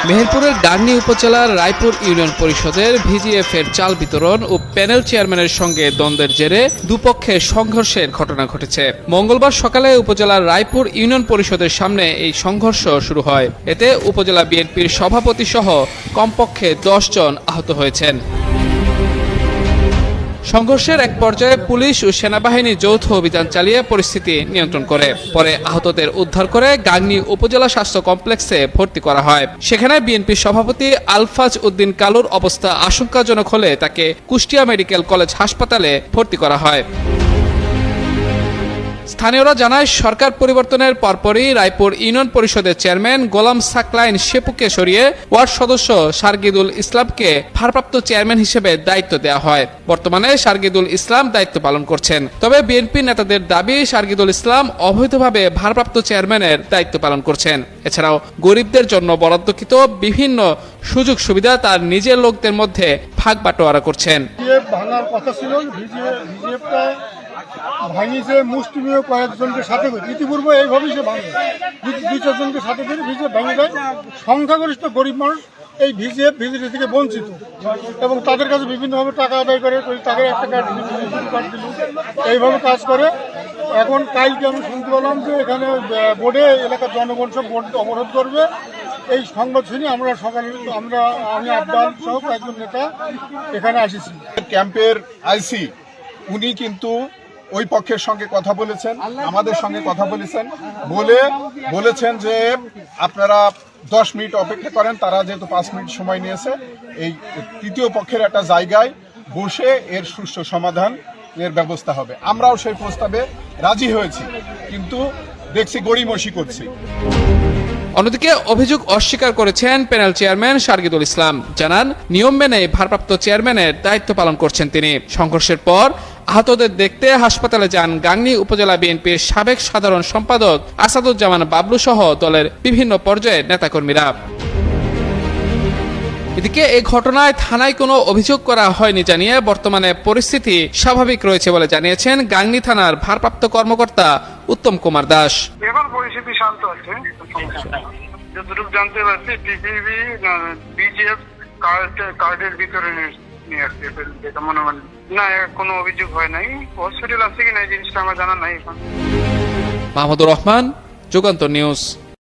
মেহেরপুরের গাংনী উপজেলার রায়পুর ইউনিয়ন পরিষদের ভিজিএফ এর চাল বিতরণ ও প্যানেল চেয়ারম্যানের সঙ্গে দ্বন্দ্বের জেরে দুপক্ষে সংঘর্ষের ঘটনা ঘটেছে। মঙ্গলবার সকালে উপজেলার রায়পুর ইউনিয়ন পরিষদের সামনে এই সংঘর্ষ শুরু হয়। এতে উপজেলা বিএনপির সভাপতি সহ কমপক্ষে 10 জন আহত হয়েছেন। সংঘর্ষের এক পর্যায়ে পুলিশ ও সেনাবাহিনী যৌথ অভিযান চালিয়ে পরিস্থিতি নিয়ন্ত্রণ করে। পরে আহতদের উদ্ধার করে গাংনী উপজেলা স্বাস্থ্য কমপ্লেক্সে ভর্তি করা হয়। সেখানে বিএনপির সভাপতি আলফাজ উদ্দিন কালুর অবস্থা আশঙ্কাজনক হলে তাকে কুষ্টিয়া মেডিকেল কলেজ হাসপাতালে ভর্তি করা হয়। স্থানীয়রা জানায়, সরকার পরিবর্তনের পরপরই রায়পুর ইউনিয়ন পরিষদের চেয়ারম্যান গোলাম সাকলাইন শেপুকে সরিয়ে ওয়ার্ড সদস্য সার্গিদুল ইসলামকে ভারপ্রাপ্ত চেয়ারম্যান হিসেবে দায়িত্ব দেওয়া হয়। বর্তমানে সার্গিদুল ইসলাম দায়িত্ব পালন করছেন। তবে বিএনপি নেতাদের দাবি, সার্গিদুল ইসলাম অবৈধভাবে ভারপ্রাপ্ত চেয়ারম্যানের দায়িত্ব পালন করছেন। এছাড়াও গরিবদের জন্য বরাদ্দকৃত বিভিন্ন সুযোগ সুবিধা তার নিজের লোকদের মধ্যে ভাগ বাটোয়ারা করছেন। ভাঙার কথা ছিল, ভাঙিছে মুষ্টিমেয় কয়েকজনকে সাথে করে, ইতিপূর্বে এইভাবেই সে ভাঙে, 2-4 জনকে সাথে করে ভিজিএফ ভেঙে দেয়। সংখ্যাগরিষ্ঠ গরিব মানুষ এই ভিজিএফ থেকে বঞ্চিত এবং তাদের কাছে বিভিন্নভাবে টাকা আদায় করে, তাদের একটা কার্ড দিল, এইভাবে কাজ করে। এখন কালকে আমি শুনতে পেলাম যে এখানে বোর্ডে এলাকার জনগণ সব বোর্ড অবরোধ করবে। এই সংবাদ শুনে আমরা সকালে আমি আবদাল সহ কয়েকজন নেতা এখানে আসিছি। ক্যাম্পের আইসি উনি কিন্তু ওই পক্ষের সঙ্গে কথা বলেছেন, আমাদের সঙ্গে কথা বলেছেন যে আপনারা 10 মিনিট অপেক্ষা করেন। তারা যেহেতু 5 মিনিট সময় নিয়েছে, এই তৃতীয় পক্ষের একটা জায়গায় বসে এর সুষ্ঠু সমাধানের ব্যবস্থা হবে। আমরাও সেই প্রস্তাবে রাজি হয়েছি, কিন্তু দেখছি গড়িমসি করছি। অন্যদিকে অভিযোগ অস্বীকার করেছেন প্যানেল চেয়ারম্যান সার্গিদুল ইসলাম। জানান, নিয়ম মেনে ভারপ্রাপ্ত চেয়ারম্যানের দায়িত্ব পালন করছেন তিনি। সংঘর্ষের পর আহতদের দেখতে হাসপাতালে যান গাংনী উপজেলা বিএনপির সাবেক সাধারণ সম্পাদক আসাদুজ্জামান বাবলু সহ দলের বিভিন্ন পর্যায়ের নেতাকর্মীরা। এদিকে এই ঘটনায় থানায় কোনো অভিযোগ করা হয়নি জানিয়ে বর্তমানে পরিস্থিতি স্বাভাবিক রয়েছে বলে জানিয়েছেন গাংনী থানার ভারপ্রাপ্ত কর্মকর্তা উত্তম কুমার দাস। এখন পরিস্থিতি শান্ত আছে, যতটুকু জানতে পারছি টিপিবি বিজিএফ কার্ডের ভিতরে নিয়ে আসছে, যেটা মনে হয় না কোনো অভিযোগ হয় নাই। হসপিটাল আছে কিনা এই জিনিসটা আমার জানা নাই এখন। মাহমুদুর রহমান, যুগান্তর নিউজ।